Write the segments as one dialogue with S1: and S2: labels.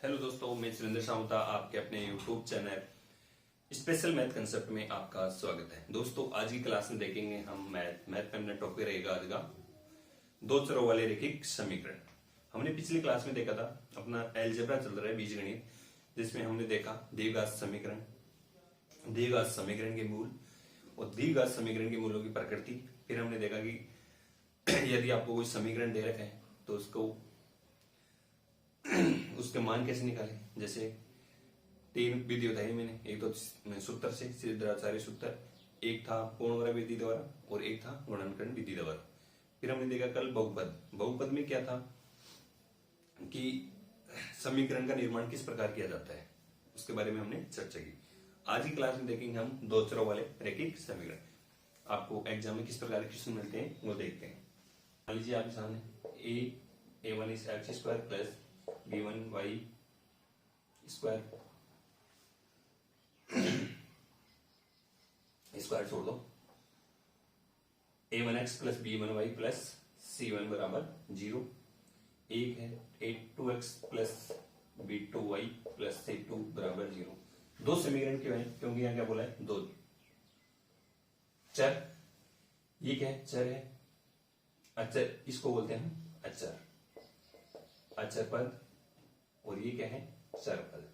S1: Hello दोस्तों, मैं सुरेंद्र सावंता आपके अपने YouTube channel special math concept में आपका स्वागत है। दोस्तों, आज की क्लास में देखेंगे हम मैथ में अपना टॉपिक रहेगा आज का दो चरों वाले रैखिक समीकरण। हमने पिछली क्लास में देखा था अपना अलजेब्रा चल रहा है बीजगणित, जिसमें हमने देखा द्विघात समीकरण, द्विघात समीकरण के मूल और द्विघात समीकरण के मूलों की प्रकृति। फिर हमने देखा कि यदि आपको कोई समीकरण दे रखा है तो उसके मान कैसे निकाले। जैसे तीन विधि बताई मैंने, एक तो सूत्र से सिद्धाचार्य सूत्र, एक था पूर्णवर्ग विधि द्वारा और एक था गुणनखंड विधि द्वारा। फिर हमने देखा कल बहुपद। बहुपद में क्या था कि समीकरण का निर्माण किस प्रकार किया जाता है, उसके बारे में हमने चर्चा की। आज की क्लास में देखेंगे हम दो चरों वाले रैखिक समीकरण। आपको एग्जाम में किस प्रकार के क्वेश्चन मिलते हैं वो देखते हैं। मान लीजिए आपके सामने a1 is x square plus b1 y square, square छोड़ दो, a1x plus b1y plus c1 बराबर 0। एक है a2x plus b2y plus c2 बराबर 0। दो समीकरण क्यों है? क्योंकि यहाँ क्या बोला है, दो चर। ये क्या है? चर है, अचर, इसको बोलते हैं हम अचर, अचर पद। और ये क्या है? चर पद।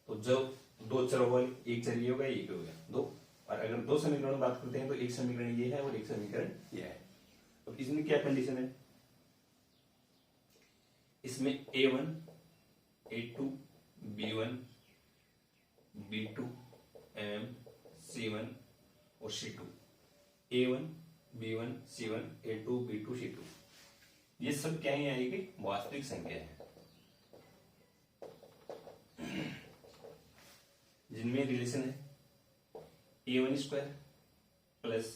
S1: तो जब दो चरों वाले एक चर ये होगा, एक हो गया दो। और अगर दो समीकरण में बात करते हैं तो एक समीकरण ये है और एक समीकरण ये है। तो इसमें क्या कंडीशन है? इसमें a1 a2 b1 b2 m c1 और c2, a1 b1 c1 a2 b2 c2, ये सब क्या है? आएगी वास्तविक संख्या है जिनमें रिलेशन है a1 square plus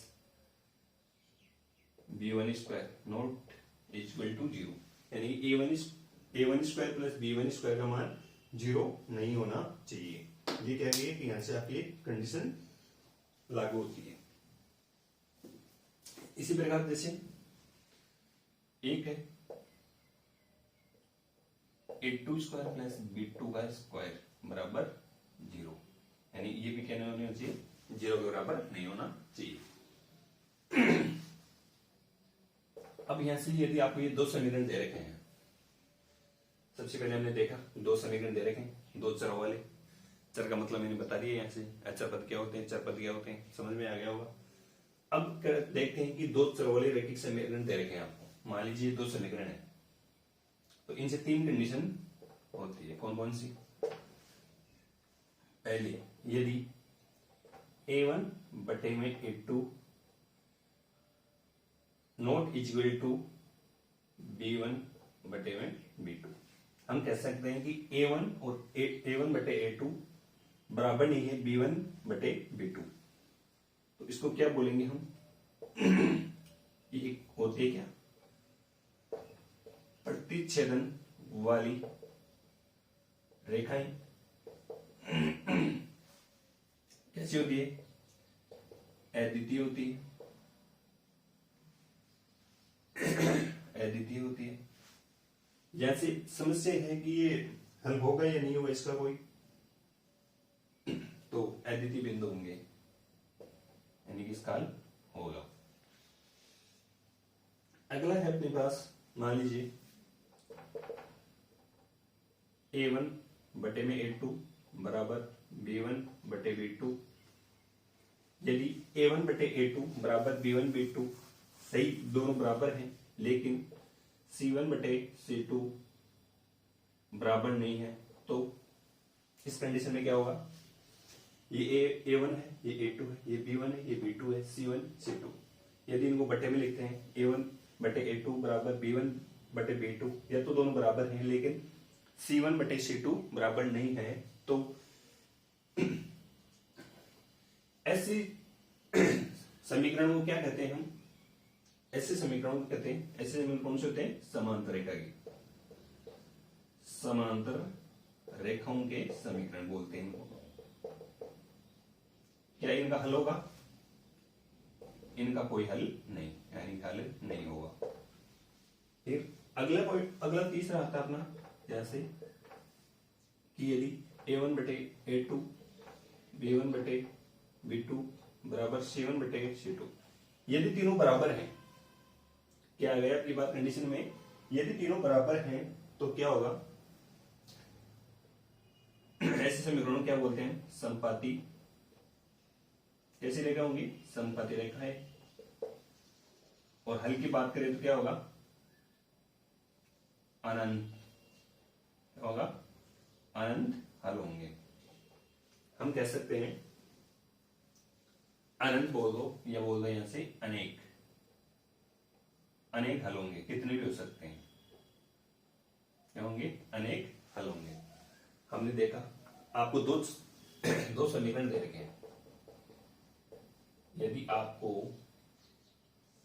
S1: b1 square not equal to 0। यानी a1 square plus b1 square का मान 0 नहीं होना चाहिए। ये कह रही है कि यहां से आपकी कंडीशन लागू होती है। इसी प्रकार जैसे एक है a2 स्क्वायर प्लस b2 का स्क्वायर बराबर 0, यानी ये भी क्या नहीं होना चाहिए, 0 के बराबर नहीं होना चाहिए। अब यहां से यदि आपको ये दो समीकरण दे रखे हैं, सबसे पहले हमने देखा दो समीकरण दे रखे हैं दो चरों वाले। चर का मतलब मैंने बता दिया, यहाँ से अचर पद क्या होते हैं, चर पद क्या होते हैं, समझ में आ गया होगा। अब देखते हैं कि दो चरों वाले रैखिक समीकरण दे रखे हैं आपको। मान लीजिए दो समीकरण है, तो इनसे तीन कंडीशन होती है। कौन कौन सी? पहले, यदि a1 बटे में a2 not equal to b1 बटे में b2, हम कह सकते हैं कि a1 और a1 बटे a2 बराबर नहीं है b1 बटे b2। तो इसको क्या बोलेंगे हम? ये होती है क्या? प्रतिच्छेदन वाली रेखाएं। कैसी होती है? अद्वितीय होती है, अद्वितीय होती है। जैसे समस्या है कि ये हल होगा या नहीं होगा इसका कोई, तो अद्वितीय बिंदु होंगे, यानी कि इसका हल होगा। अगला है अपने पास, मान लीजिए a1 बटे में a2 बराबर b1 बटे b2। यदि a1 बटे a2 बराबर b1 b2 सही, दोनों बराबर हैं, लेकिन c1 बटे c2 बराबर नहीं है, तो इस कंडीशन में क्या होगा? ये a1 है, ये a2 है, ये b1 है, ये b2 है, c1 c2। यदि इनको बटे में लिखते हैं a1 बटे a2 बराबर b1 बटे b2, या तो दोनों बराबर हैं लेकिन c1 बटे c2 बराबर नहीं है, तो ऐसे समीकरण को क्या कहते हैं हम? ऐसे समीकरणों को कहते हैं, ऐसे समीकरण कौन से होते हैं? समांतर रेखा की, समांतर रेखाओं के समीकरण बोलते हैं इनको। क्या इनका हल होगा? इनका कोई हल नहीं, यानी हल नहीं होगा। फिर अगला पॉइंट, अगला तीसरा आता है अपना, जैसे कि यदि A1 बटे A2 B1 बटे B2 बराबर C1 बटे C2, यदि तीनों बराबर हैं, क्या आ गया आपकी बात कंडीशन में, यदि तीनों बराबर हैं तो क्या होगा, ऐसे समीकरणों क्या बोलते हैं, समपाती। कैसी रेखा होंगी, समपाती रेखा है। और हल की बात करें तो क्या होगा, अनंत होगा, अनंत हल होंगे। हम कह सकते हैं अनंत बोल दो या बोल दो यहां से अनेक, अनेक हल होंगे, कितने भी हो सकते हैं, क्या होंगे, अनेक हल होंगे। हमने देखा आपको दो समीकरण दे रखे हैं, यदि आपको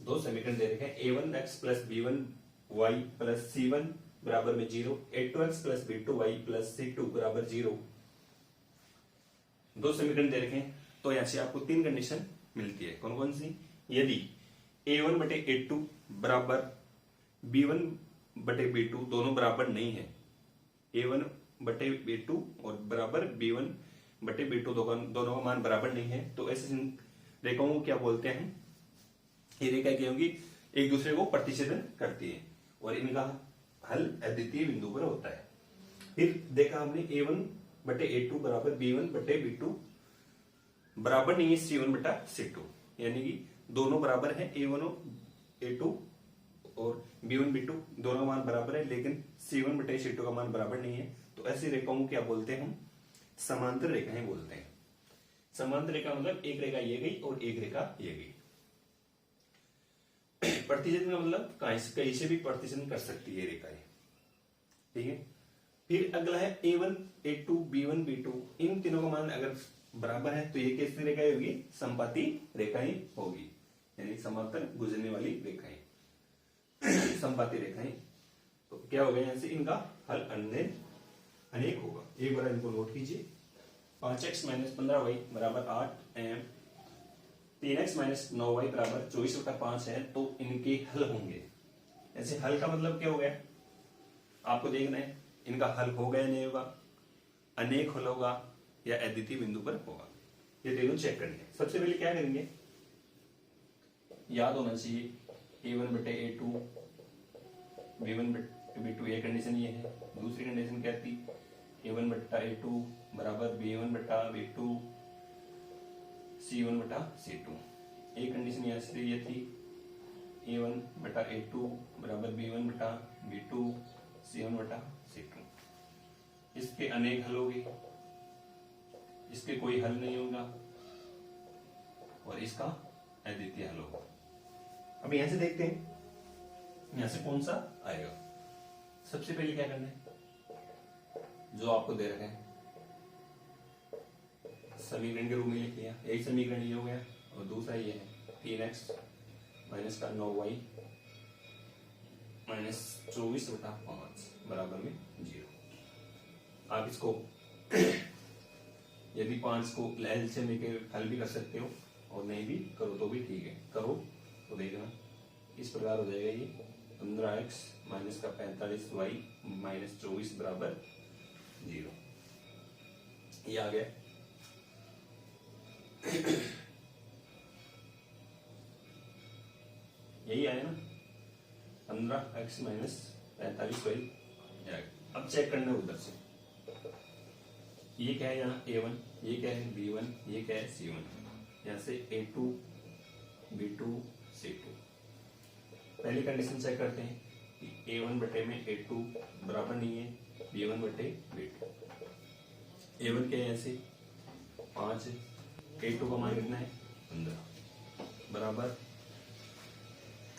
S1: दो समीकरण दे रखे हैं, a1x plus b1y plus c1 बराबर में 0, a2x plus b2y plus c2 बराबर 0, दो समीकरण दे रखे हैं, तो यहां से आपको तीन कंडीशन मिलती है। कौन कौन सी, यदि a1 बटे a2 बराबर b1 बटे b2 दोनों बराबर नहीं है, a1 बटे b2 और बराबर b1 बटे b2 दोनों का मान बराबर नहीं है, तो ऐसे रेखाओं को क्या बोलते हैं, ये रेखा क्या होगी, एक दूसरे को प्रतिच्छेदन करती है और इनका हल अद्वितीय बिंदु पर होता है। फिर देखा हमने a1 बटे a2 बराबर b1 बटे b2 बराबर नहीं है c1 बटा c2, यानी कि दोनों बराबर है, a1 और a2 और b1 b2 दोनों मान बराबर है, लेकिन c1 बटे c2 का मान बराबर नहीं है, तो ऐसी रेखाओं को क्या बोलते हैं, हम समांतर रेखाएं बोलते हैं। समांतर रेखा मतलब एक रेखा ये गई और एक रेखा ये गई। प्रतिच्छेदन का मतलब कहीं से भी प्रतिच्छेदन कर सकती है रेखाएं, ठीक है। फिर अगला है a1 a2 b1 b2, इन तीनों का मान अगर बराबर है तो ये कैसी रेखाएं होगी, समपाती रेखाएं होगी, यानी समांतर गुजरने वाली रेखाएं समपाती रेखाएं। तो क्या होगा, यहां से इनका हल अनेक होगा। एक बार इनको नोट कीजिए, 5x माइनस 15y बराबर 8 एम 3x माइनस 9y बराबर 24/5 है, तो इनके हल होंगे। ऐसे हल का मतलब क्या हो गया, आपको देखना है इनका हल होगा या नहीं होगा, अनेक हल होगा या अद्वितीय बिंदु पर होगा, ये तीनों चेक करेंगे। सबसे पहले क्या करेंगे, याद होना चाहिए a1 बटे a2 b1 बटे b2, ये कंडीशन ये है। दूसरी कंडीशन क्या थी, a1 बटा a2 बराबर b1 बटा b2 c1 बटा c2। एक कंडीशन यहाँ से ये थी, a1 बटा a2 बराबर b1 बटा b2 c1 बटा c2। इसके अनेक हल होंगे, इसके कोई हल नहीं होगा और इसका अद्वितीय हल होगा। अब यहां से देखते हैं यहां से कौन सा आएगा। सबसे पहले क्या करना है, जो आपको दे रखे हैं समीकरण के रूप में लिख लिया, एक समीकरण ये हो गया और दूसरा ये है 3x माइनस का 9y माइनस 24/5 बराबर में 0। आप इसको यदि 5 को एलसीएम लेके हल भी कर सकते हो और नहीं भी करो तो भी ठीक है, करो तो देखना इस प्रकार हो जाएगा, ये 15x माइनस का 45y माइनस 24 बराबर 0, ये आ गया। यही आया ना, 15x माइनस 45y। अब चेक करना उधर से, ये क्या है यहाँ a1, ये क्या है b1, ये क्या है c1, यहाँ से a2 b2 c2। पहली कंडीशन चेक करते हैं कि a1 बटे में a2 बराबर नहीं है b1 बटे b2। a1 क्या है, यहाँ से 5 है, a2 का मान कितना है 15 बराबर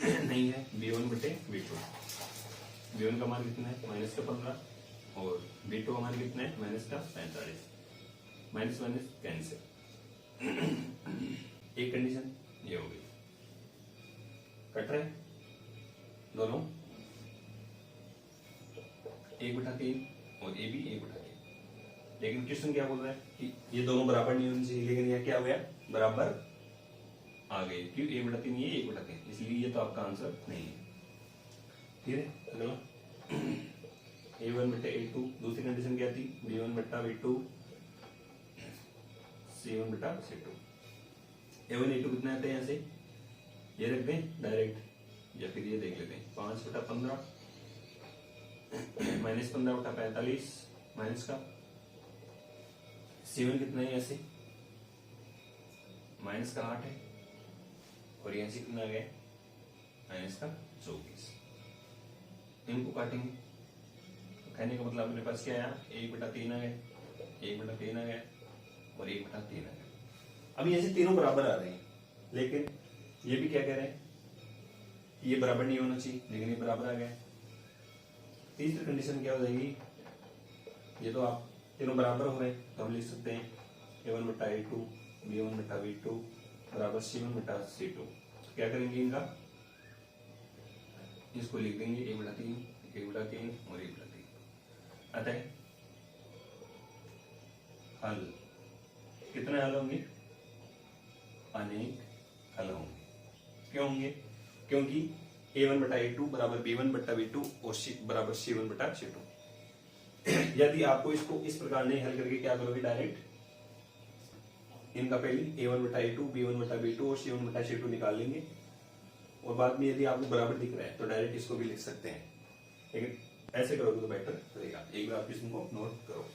S1: नहीं है b1 बटे b2। b1 का मान कितना है माइनस का 15 और b2 का मान कितना है माइनस का 45, माइनस माइनस कैंसिल। एक कंडीशन ये हो गई, कट रहे दोनों 1/3 और ये भी 1/3। लेकिन क्वेश्चन क्या बोल रहा है कि ये दोनों बराबर नहीं होनी चाहिए, लेकिन यह क्या हो गया बराबर आ गए, क्यों 1/3 ये 1/3, इसलिए ये तो आपका आंसर नहीं है। ठीक है, अगला A1 बटे A2, दूसरी कंडीशन क्या थी B1 बटा B2 C1 बटा C2। A1 A2 कितना आता है यहाँ से, ये रख दें डायरेक्ट या फिर ये देख लेते हैं 5 बटा 15 माइनस 15 बटा 45 माइनस का C1 कितना है यहाँ से माइनस का 8 है और यहाँ से कितना आ गया माइनस का 24। इनको काटेंगे तो कहने का मतलब अपने पास क्या आया 1 बटा 3 आ गया, 1 बटा 3 आ गया और 1 बटा 3 आ गया। अब यहाँ से तीनों बराबर आ रहे हैं, लेकिन ये भी क्या कह रहे हैं ये बराबर नहीं होना चाहिए, लेकिन ये बराबर आ गया। तीसरी कंडीशन क्या हो जाएगी, ये तो आप तीनों बराबर हो रहे हैं तो हम लिख सकते हैं A1 बटा A2 B1 बटा B2 बराबर C1 बटा C2। तो क्या करेंगे इनका, इसको लिख देंगे 1 बटा 3 1 बटा 3 और 1 बटा 3। अतः हल कितने हल होंगे, अनेक हल होंगे। क्यों होंगे, क्योंकि A1 बटा A2 बराबर B1 बटा B2 और बराबर C1 बटा C2। यदि आपको इसको इस प्रकार नहीं हल करके क्या करोगे, डायरेक्ट इनका पहले A1 बटा A2 B1 बटा B2 और C1 बटा C2 निकाल लेंगे और बाद में यदि आपको बराबर दिख रहा है तो डायरेक्ट इसको भी लिख सकते हैं, लेकिन ऐसे करोगे तो बेटर रहेगा। एक बार क्वेश्चन को नोट करो,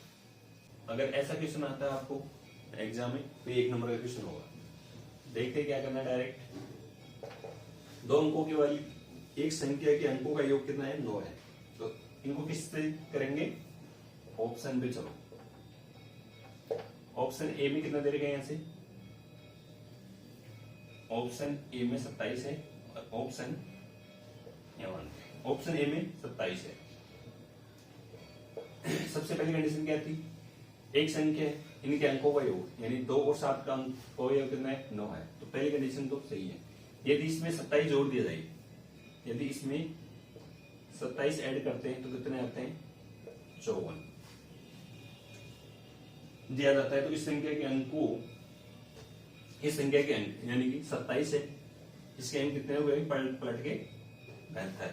S1: अगर ऐसा क्वेश्चन आता है आपको एग्जाम में तो 1 नंबर का क्वेश्चन होगा। देखते क्या करना है, डायरेक्ट 2 अंकों की वाली एक संख्या के अंकों का योग कितना है 9 है, तो इनको किससे करेंगे, ऑप्शन पे चलो। ऑप्शन ए में कितना दे रखा है, यहाँ से ऑप्शन ए में 27 है और ऑप्शन ऑप्शन ए में 27 है। सबसे पहली कंडीशन क्या थी, एक संख्या है इनके अंकों का योग यानी 2 और 7 का अंक का योग कितना है 9 है, तो पहली कंडीशन तो सही है। यदि इसमें 27 जोड़ दिया जाए, यदि इसमें 27 ऐड करते हैं तो कितने आते हैं 54 दिया जाता है। तो इस संख्या के अंक को, इस संख्या के अंक यानी कि 27 है, इसके अंक कितने हो गए पलट के 72।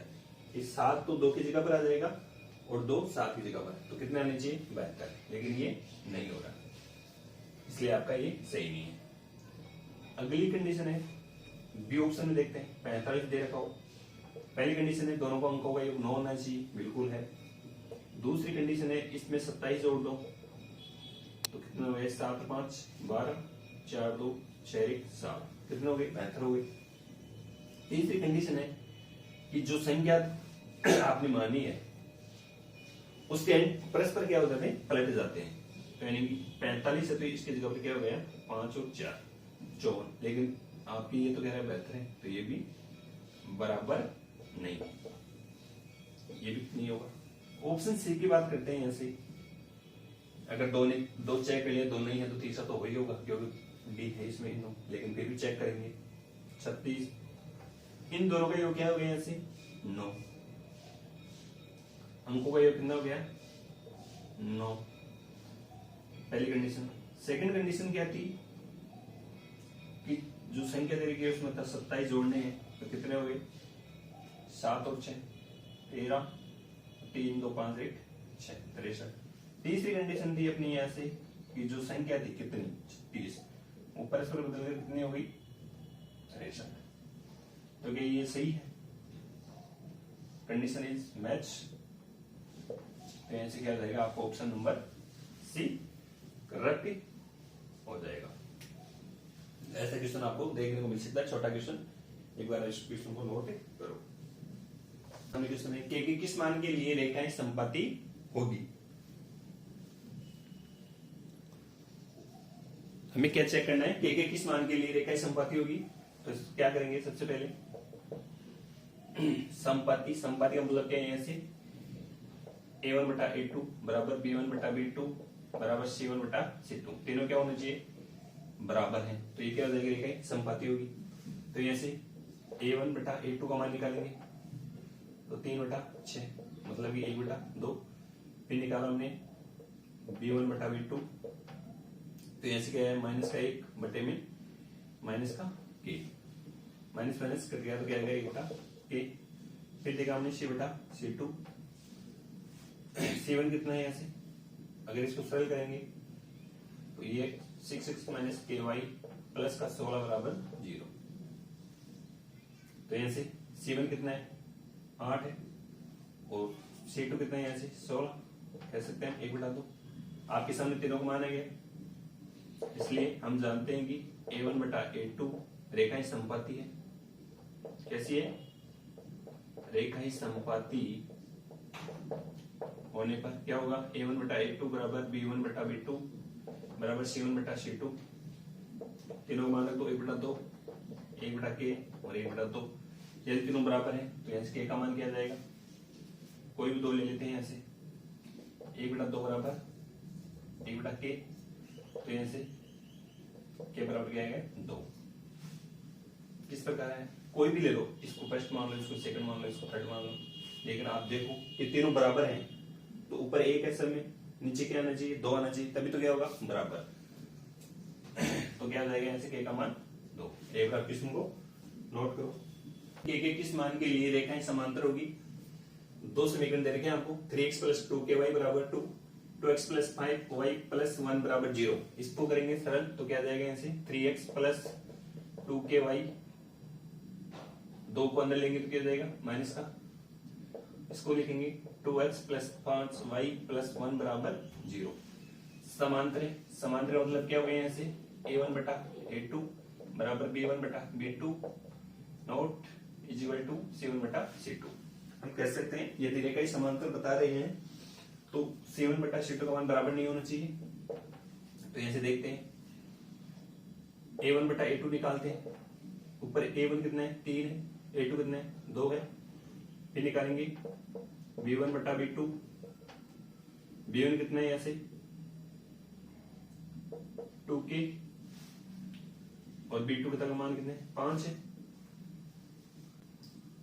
S1: इस 7 तो 2 की जगह पर आ जाएगा और 2 7 की जगह पर, तो कितने आने चाहिए 72, लेकिन ये नहीं हो रहा, इसलिए आपका ये सही नहीं है। अगली कंडीशन है बी ऑप्शन में, देखते हैं 45 दे रखा हो। पहली कंडीशन है दोनों का अंकों का योग 9 होना चाहिए, बिल्कुल है। दूसरी कंडीशन है इसमें 27 जोड़ दो तो कितने हो गए 7 5 12 4 2 6 1 7, कितने हो गए 72 हो गए। तीसरी कंडीशन है कि जो संख्या आपने मानी है उसके अंक परस्पर क्या हो जाते हैं पलट जाते हैं, तो यानी कि 45 है तो इसकी जगह पर क्या हो गया 5 और 4 54, लेकिन आपकी ये तो कह रहा है 72 है, तो ये भी बराबर नहीं, ये भी नहीं होगा। ऑप्शन सी की बात करते हैं, यहाँ से अगर दो चेक कर लिया, दो नहीं है तो तीसरा तो वही होगा क्योंकि डी है इसमें नो, लेकिन फिर भी चेक करेंगे 36, इन दोनों का योग क्या हो गया यहाँ से 9, अंकों का योग कितना हो गया 9, पहली कंडीशन। सेकंड कंडीशन क्या थी कि जो संख्या दे रही है उसमें 27 जोड़ने हैं तो कितने हो गए 7 और 6 13, 3 2 5 1 6 63। तीसरी कंडीशन थी अपनी यहाँ से कि जो संख्या थी कितनी 30, वो परस्पर बदल कर कितनी हो गई 63, तो क्या ये सही है, कंडीशन इज मैच, तो यहाँ से क्या जाएगा आपको ऑप्शन नंबर सी करेक्ट हो जाएगा। ऐसा क्वेश्चन आपको देखने को मिल सकता है, छोटा क्वेश्चन, एक बार इस क्वेश्चन को नोट करो। क्वेश्चन है के किस मान के लिए रेखाएं संपाती होगी। हमें क्या चेक करना है, के किस मान के लिए रेखाएं संपाती होगी, तो क्या करेंगे सबसे पहले संपाती, संपाती का मतलब क्या है, यहाँ से A1 बटा A2 बराबर B1 बटा B2 बराबर C1 बटा C2, तीनों क्या होना चाहिए बराबर है, तो ये क्या हो जाएगी रेखाएं संपाती होगी। तो यहाँ से A1 बटा A2 का मान निकालेंगे तो 3 बटा 6 मतलब कि 1 बटा 2, फिर निकाला हमने B1 बटा B2, तो यहाँ से क्या है माइनस का 1 बटे में माइनस का k, माइनस माइनस कट गया तो क्या आएगा 1 बटा k, फिर देखा हमने C बटा C2, C1 कितना है यहाँ से, अगर इसको सरल करेंगे तो ये 6x माइनस के वाई प्लस का 16 बराबर 0। तो यहाँ से C1 कितना है 8 है और C2 कितना है यहाँ से 16, कह सकते हैं 1/2। आपके सामने तीनों को माना गया, इसलिए हम जानते हैं कि A1 बटा A2 रेखा ही समपाती है। कैसी है, रेखा ही समपाती होने पर क्या होगा, A1 बटा A2 बराबर B1 बटा B2 बराबर C1 बटा C2। तीनों मान रख दो 1/2, 1/k और 1/2। यदि तीनों बराबर है तो यहाँ से k का मान किया जाएगा, कोई भी दो ले लेते हैं यहाँ से, 1/2 बराबर 1/k, तो यहाँ से k बराबर क्या आएगा 2। किस प्रकार है, कोई भी ले लो, इसको फर्स्ट मान लो, इसको सेकंड मान लो, इसको थर्ड मान लो, लेकिन आप देखो कि तीनों बराबर हैं तो ऊपर एक है सब में, नीचे क्या आना चाहिए 2 आना चाहिए, तभी तो क्या होगा बराबर। तो क्या आ जाएगा यहाँ से k का मान 2। एक बार किस्म को नोट करो, k के किस मान के लिए रेखाएं समांतर होगी। दो समीकरण दे रखे हैं आपको, 3x प्लस 2ky बराबर 2, 2x प्लस 5y प्लस 1 बराबर 0। इसको करेंगे सरल तो क्या आ जाएगा यहाँ से 3x प्लस 2ky, 2 को अंदर लेंगे तो क्या जाएगा माइनस का, इसको लिखेंगे 2x प्लस 5y प्लस 1 बराबर 0। समांतर है, समांतर मतलब क्या होगा यहाँ से A1 बटा A2 बराबर B1 बटा B2 note is equal to C1 बटा C2। हम कह सकते हैं यदि रेखा समांतर बता रहे हैं तो C1 बटा C2 का मान बराबर नहीं होना चाहिए। तो यहाँ से देखते हैं A1 बटा A2 निकालते हैं, ऊपर A1 कितना है 3 है, A2 कितना है 2 है, फिर निकालेंगे B1 बटा B2, B1 कितना है यहाँ से 2k और B2 का मान कितना है 5 है,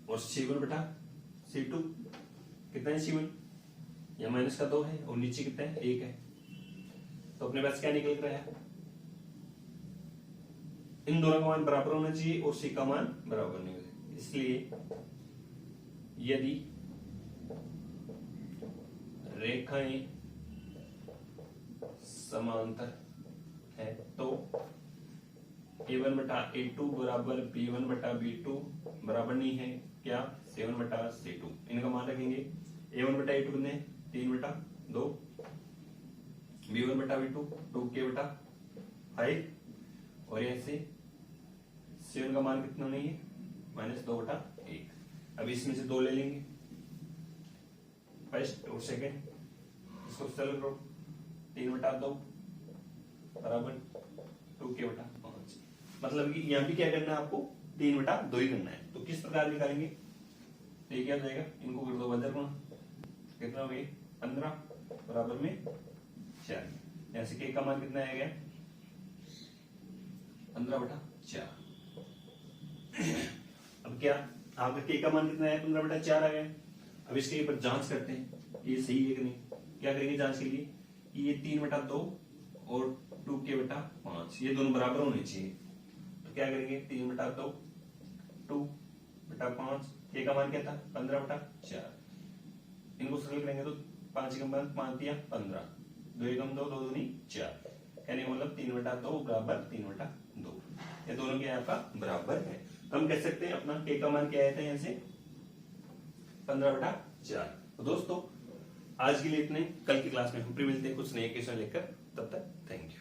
S1: और C1 बटा C2 कितना है C1 या माइनस का 2 है और नीचे कितना है 1 है। तो अपने पास क्या निकल रहा है, इन दोनों का मान बराबर होना चाहिए और C का मान बराबर नहीं होगा। इसलिए यदि रेखाएं समांतर है तो A1 बटा A2 बराबर B1 बटा B2 बराबर नहीं है क्या C1 बटा C2। इनका मान रखेंगे A1 बटा A2 कितने 3 बटा 2, B1 बटा B2 2k बटा 5 और ऐसे C1 का मान कितना नहीं है माइनस 2 बटा 1। अब इसमें से 2 ले लेंगे फर्स्ट और सेकंड, इसको सरल करो 3 बटा 2 बराबर 2k बटा 5। मतलब कि यहाँ भी क्या करना है आपको 3 बटा 2 ही करना है। तो किस प्रकार निकालेंगे, ये क्या जाएगा इनको कर दो बदल गुणा, कितना हो गया 15 बराबर में 4। यहाँ से k का मान कितना आएगा 15 बटा 4। अब क्या आपका k का मान कितना है 15 बटा 4 आ गया। अब इसके ऊपर जांच करते हैं ये सही है कि नहीं। क्या करेंगे जांच के लिए कि ये 3 बटा 2 और 2k बटा 5 ये दोनों बराबर होने चाहिए। तो क्या करेंगे 3 बटा 2 2 बटा 5, k का मान क्या था 15 बटा 4। इनको सरल करेंगे तो 5 का मान 5 दिया 15, 2 एकम 2 2 दूनी 4, कहने का मतलब 3 बटा 2 बराबर 3 बटा 2। ये दोनों क्या आपका बराबर है। तो हम कह सकते हैं अपना k का मान क्या आया था यहाँ से 15 बटा 4। तो दोस्तों आज के लिए इतने, कल की क्लास में हम फिर मिलते हैं कुछ नए क्वेश्चन लेकर, तब तक थैंक यू।